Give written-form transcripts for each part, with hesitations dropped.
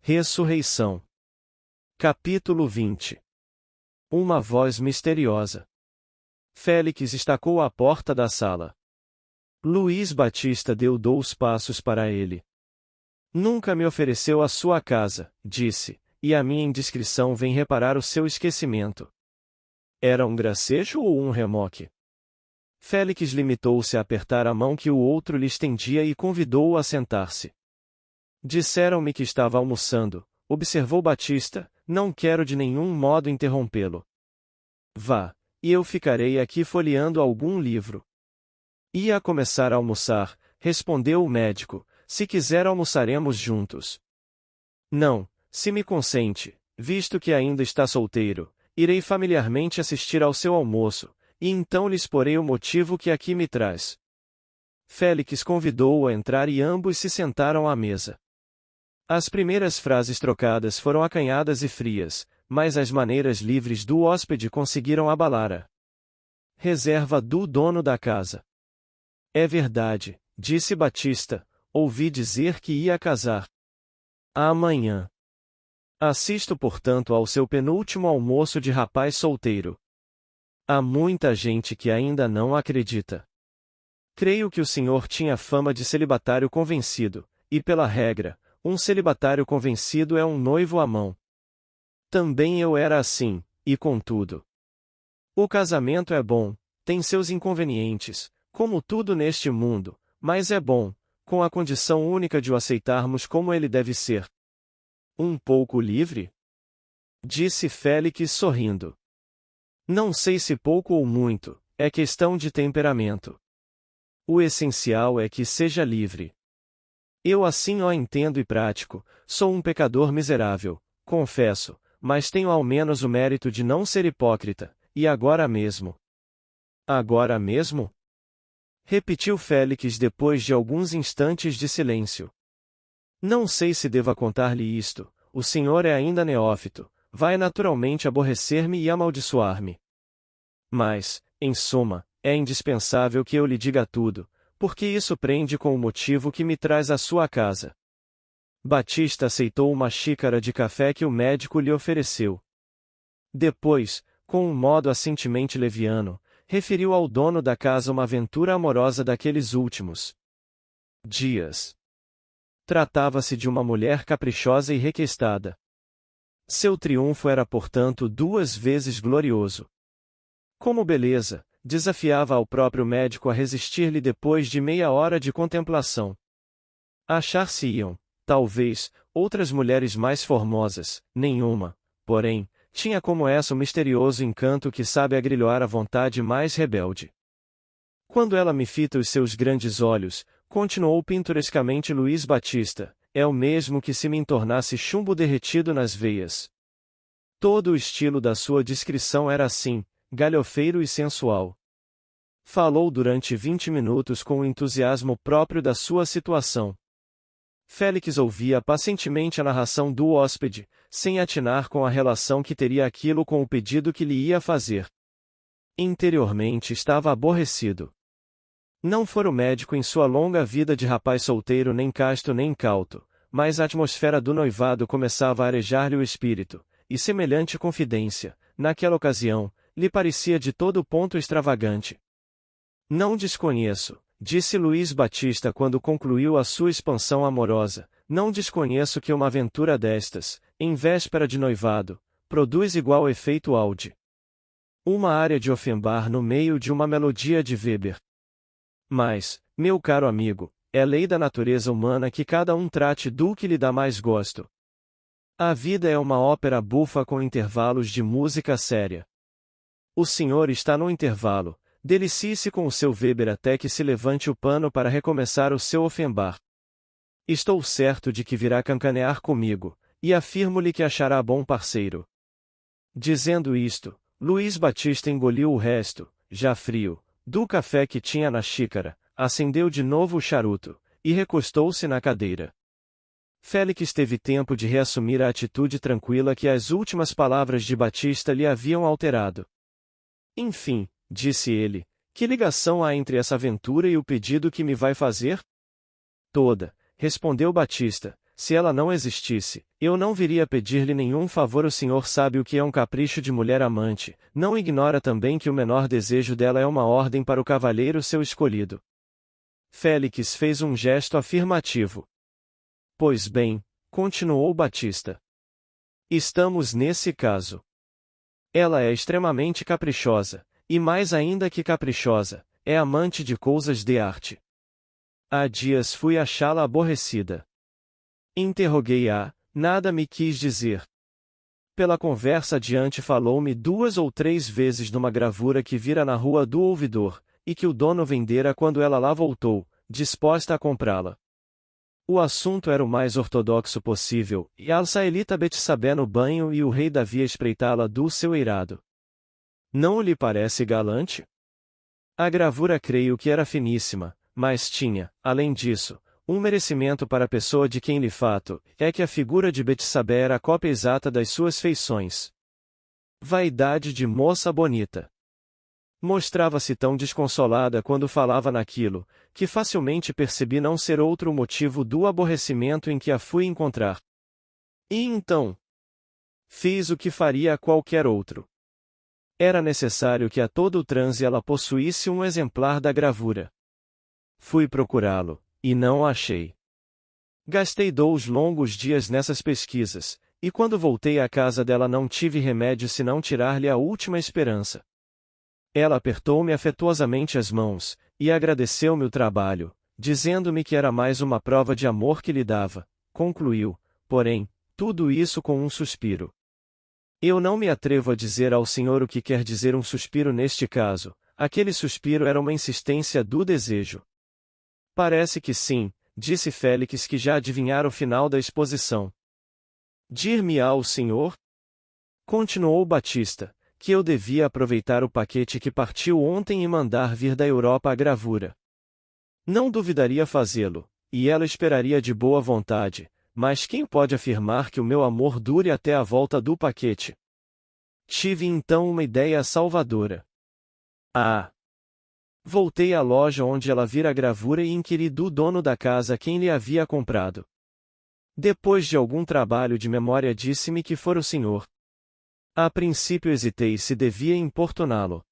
Ressurreição. Capítulo 20. Uma voz misteriosa. Félix estacou à porta da sala. Luís Batista deu 2 passos para ele. Nunca me ofereceu a sua casa, disse, e a minha indiscrição vem reparar o seu esquecimento. Era um gracejo ou um remoque? Félix limitou-se a apertar a mão que o outro lhe estendia e convidou-o a sentar-se. Disseram-me que estava almoçando, observou Batista, não quero de nenhum modo interrompê-lo. Vá, e eu ficarei aqui folheando algum livro. Ia começar a almoçar, respondeu o médico, se quiser almoçaremos juntos. Não, se me consente, visto que ainda está solteiro, irei familiarmente assistir ao seu almoço, e então lhe exporei o motivo que aqui me traz. Félix convidou-o a entrar e ambos se sentaram à mesa. As primeiras frases trocadas foram acanhadas e frias, mas as maneiras livres do hóspede conseguiram abalar a reserva do dono da casa. É verdade, disse Batista, ouvi dizer que ia casar amanhã. Assisto, portanto, ao seu penúltimo almoço de rapaz solteiro. Há muita gente que ainda não acredita. Creio que o senhor tinha fama de celibatário convencido, e pela regra, um celibatário convencido é um noivo à mão. Também eu era assim, e contudo. O casamento é bom, tem seus inconvenientes, como tudo neste mundo, mas é bom, com a condição única de o aceitarmos como ele deve ser. Um pouco livre? Disse Félix sorrindo. Não sei se pouco ou muito, é questão de temperamento. O essencial é que seja livre. Eu assim o entendo e pratico, sou um pecador miserável, confesso, mas tenho ao menos o mérito de não ser hipócrita, e agora mesmo. Agora mesmo? Repetiu Félix depois de alguns instantes de silêncio. Não sei se deva contar-lhe isto, o senhor é ainda neófito, vai naturalmente aborrecer-me e amaldiçoar-me. Mas, em suma, é indispensável que eu lhe diga tudo, porque isso prende com o motivo que me traz à sua casa. Batista aceitou uma xícara de café que o médico lhe ofereceu. Depois, com um modo assentemente leviano, referiu ao dono da casa uma aventura amorosa daqueles últimos dias. Tratava-se de uma mulher caprichosa e requestada. Seu triunfo era, portanto, 2 vezes glorioso. Como beleza, desafiava ao próprio médico a resistir-lhe depois de meia hora de contemplação. Achar-se-iam, talvez, outras mulheres mais formosas, nenhuma, porém, tinha como essa o misterioso encanto que sabe agrilhoar a vontade mais rebelde. Quando ela me fita os seus grandes olhos, continuou pintorescamente Luís Batista, é o mesmo que se me entornasse chumbo derretido nas veias. Todo o estilo da sua descrição era assim, galhofeiro e sensual. Falou durante 20 minutos com o entusiasmo próprio da sua situação. Félix ouvia pacientemente a narração do hóspede, sem atinar com a relação que teria aquilo com o pedido que lhe ia fazer. Interiormente estava aborrecido. Não fora o médico em sua longa vida de rapaz solteiro nem casto nem incauto, mas a atmosfera do noivado começava a arejar-lhe o espírito, e semelhante confidência, naquela ocasião, lhe parecia de todo ponto extravagante. Não desconheço, disse Luís Batista quando concluiu a sua expansão amorosa, não desconheço que uma aventura destas, em véspera de noivado, produz igual efeito ao de uma área de Offenbach no meio de uma melodia de Weber. Mas, meu caro amigo, é lei da natureza humana que cada um trate do que lhe dá mais gosto. A vida é uma ópera bufa com intervalos de música séria. O senhor está no intervalo, delicie-se com o seu Weber até que se levante o pano para recomeçar o seu Offenbach. Estou certo de que virá cancanear comigo, e afirmo-lhe que achará bom parceiro. Dizendo isto, Luís Batista engoliu o resto, já frio, do café que tinha na xícara, acendeu de novo o charuto, e recostou-se na cadeira. Félix teve tempo de reassumir a atitude tranquila que as últimas palavras de Batista lhe haviam alterado. Enfim, disse ele, que ligação há entre essa aventura e o pedido que me vai fazer? Toda, respondeu Batista, se ela não existisse, eu não viria pedir-lhe nenhum favor. O senhor sabe o que é um capricho de mulher amante, não ignora também que o menor desejo dela é uma ordem para o cavalheiro seu escolhido. Félix fez um gesto afirmativo. Pois bem, continuou Batista. Estamos nesse caso. Ela é extremamente caprichosa, e mais ainda que caprichosa, é amante de coisas de arte. Há dias fui achá-la aborrecida. Interroguei-a, nada me quis dizer. Pela conversa adiante falou-me 2 ou 3 vezes numa gravura que vira na rua do Ouvidor, e que o dono vendera quando ela lá voltou, disposta a comprá-la. O assunto era o mais ortodoxo possível, e a israelita Betsabé no banho e o rei Davi a espreitá-la do seu eirado. Não lhe parece galante? A gravura creio que era finíssima, mas tinha, além disso, um merecimento para a pessoa de quem lhe fato, é que a figura de Betsabé era a cópia exata das suas feições. Vaidade de moça bonita. Mostrava-se tão desconsolada quando falava naquilo, que facilmente percebi não ser outro o motivo do aborrecimento em que a fui encontrar. E então? Fiz o que faria a qualquer outro. Era necessário que a todo o transe ela possuísse um exemplar da gravura. Fui procurá-lo, e não o achei. Gastei 2 longos dias nessas pesquisas, e quando voltei à casa dela não tive remédio senão tirar-lhe a última esperança. Ela apertou-me afetuosamente as mãos, e agradeceu-me o trabalho, dizendo-me que era mais uma prova de amor que lhe dava, concluiu, porém, tudo isso com um suspiro. Eu não me atrevo a dizer ao senhor o que quer dizer um suspiro neste caso, aquele suspiro era uma insistência do desejo. Parece que sim, disse Félix que já adivinhara o final da exposição. Dir-me-á o senhor? Continuou Batista, que eu devia aproveitar o paquete que partiu ontem e mandar vir da Europa a gravura. Não duvidaria fazê-lo, e ela esperaria de boa vontade, mas quem pode afirmar que o meu amor dure até a volta do paquete? Tive então uma ideia salvadora. Ah! Voltei à loja onde ela vira a gravura e inquiri do dono da casa quem lhe havia comprado. Depois de algum trabalho de memória disse-me que fora o senhor. A princípio hesitei se devia importuná-lo.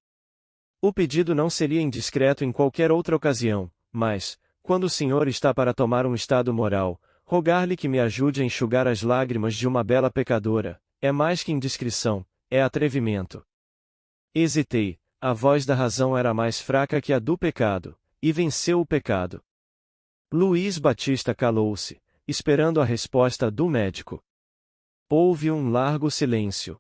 O pedido não seria indiscreto em qualquer outra ocasião, mas, quando o senhor está para tomar um estado moral, rogar-lhe que me ajude a enxugar as lágrimas de uma bela pecadora, é mais que indiscrição, é atrevimento. Hesitei, a voz da razão era mais fraca que a do pecado, e venceu o pecado. Luís Batista calou-se, esperando a resposta do médico. Houve um largo silêncio.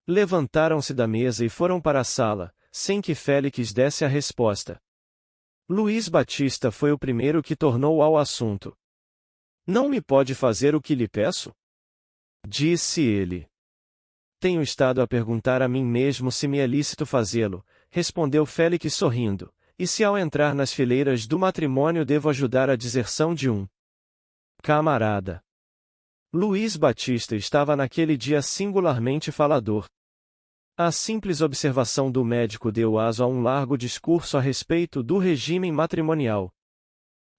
Levantaram-se da mesa e foram para a sala, sem que Félix desse a resposta. Luís Batista foi o primeiro que tornou ao assunto. Não me pode fazer o que lhe peço? Disse ele. Tenho estado a perguntar a mim mesmo se me é lícito fazê-lo, respondeu Félix sorrindo, e se ao entrar nas fileiras do matrimônio devo ajudar a deserção de um camarada. Luís Batista estava naquele dia singularmente falador. A simples observação do médico deu aso a um largo discurso a respeito do regime matrimonial.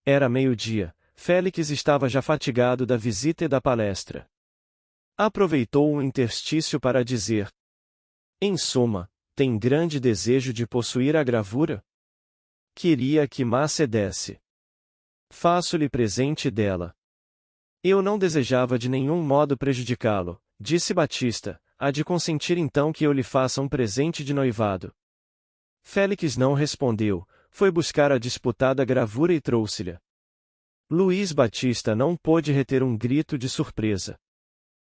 Era meio-dia, Félix estava já fatigado da visita e da palestra. Aproveitou um interstício para dizer: em suma, tem grande desejo de possuir a gravura? Queria que me cedesse. Faço-lhe presente dela. Eu não desejava de nenhum modo prejudicá-lo, disse Batista, há de consentir então que eu lhe faça um presente de noivado. Félix não respondeu, foi buscar a disputada gravura e trouxe-lhe. Luís Batista não pôde reter um grito de surpresa.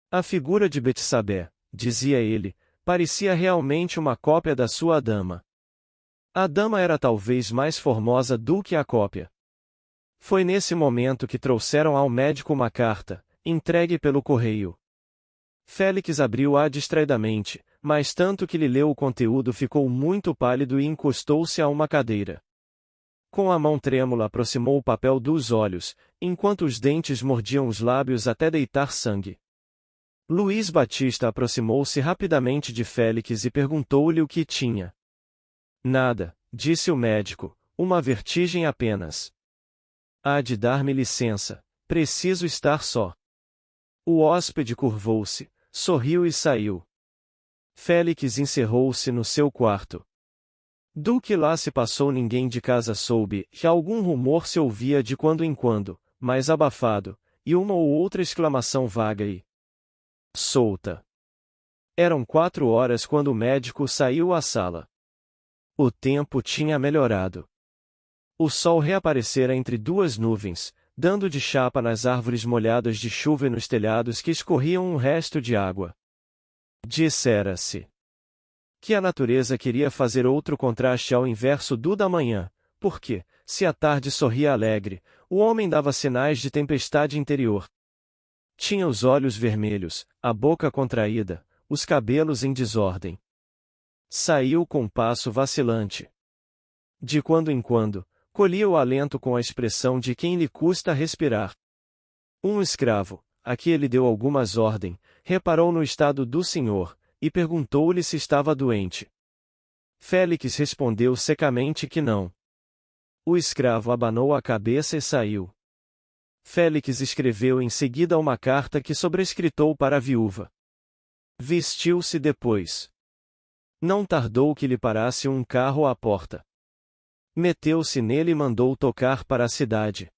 A figura de Betsabé, dizia ele, parecia realmente uma cópia da sua dama. A dama era talvez mais formosa do que a cópia. Foi nesse momento que trouxeram ao médico uma carta, entregue pelo correio. Félix abriu-a distraidamente, mas tanto que lhe leu o conteúdo ficou muito pálido e encostou-se a uma cadeira. Com a mão trêmula aproximou o papel dos olhos, enquanto os dentes mordiam os lábios até deitar sangue. Luís Batista aproximou-se rapidamente de Félix e perguntou-lhe o que tinha. Nada, disse o médico, uma vertigem apenas. Há de dar-me licença, preciso estar só. O hóspede curvou-se, sorriu e saiu. Félix encerrou-se no seu quarto. Do que lá se passou ninguém de casa soube, que algum rumor se ouvia de quando em quando, mais abafado, e uma ou outra exclamação vaga e solta. Eram 4 horas quando o médico saiu à sala. O tempo tinha melhorado. O sol reaparecera entre duas nuvens, dando de chapa nas árvores molhadas de chuva e nos telhados que escorriam um resto de água. Dissera-se que a natureza queria fazer outro contraste ao inverso do da manhã, porque, se a tarde sorria alegre, o homem dava sinais de tempestade interior. Tinha os olhos vermelhos, a boca contraída, os cabelos em desordem. Saiu com passo vacilante. De quando em quando, colhia o alento com a expressão de quem lhe custa respirar. Um escravo, a que ele deu algumas ordens, reparou no estado do senhor, e perguntou-lhe se estava doente. Félix respondeu secamente que não. O escravo abanou a cabeça e saiu. Félix escreveu em seguida uma carta que sobrescritou para a viúva. Vestiu-se depois. Não tardou que lhe parasse um carro à porta. Meteu-se nele e mandou tocar para a cidade.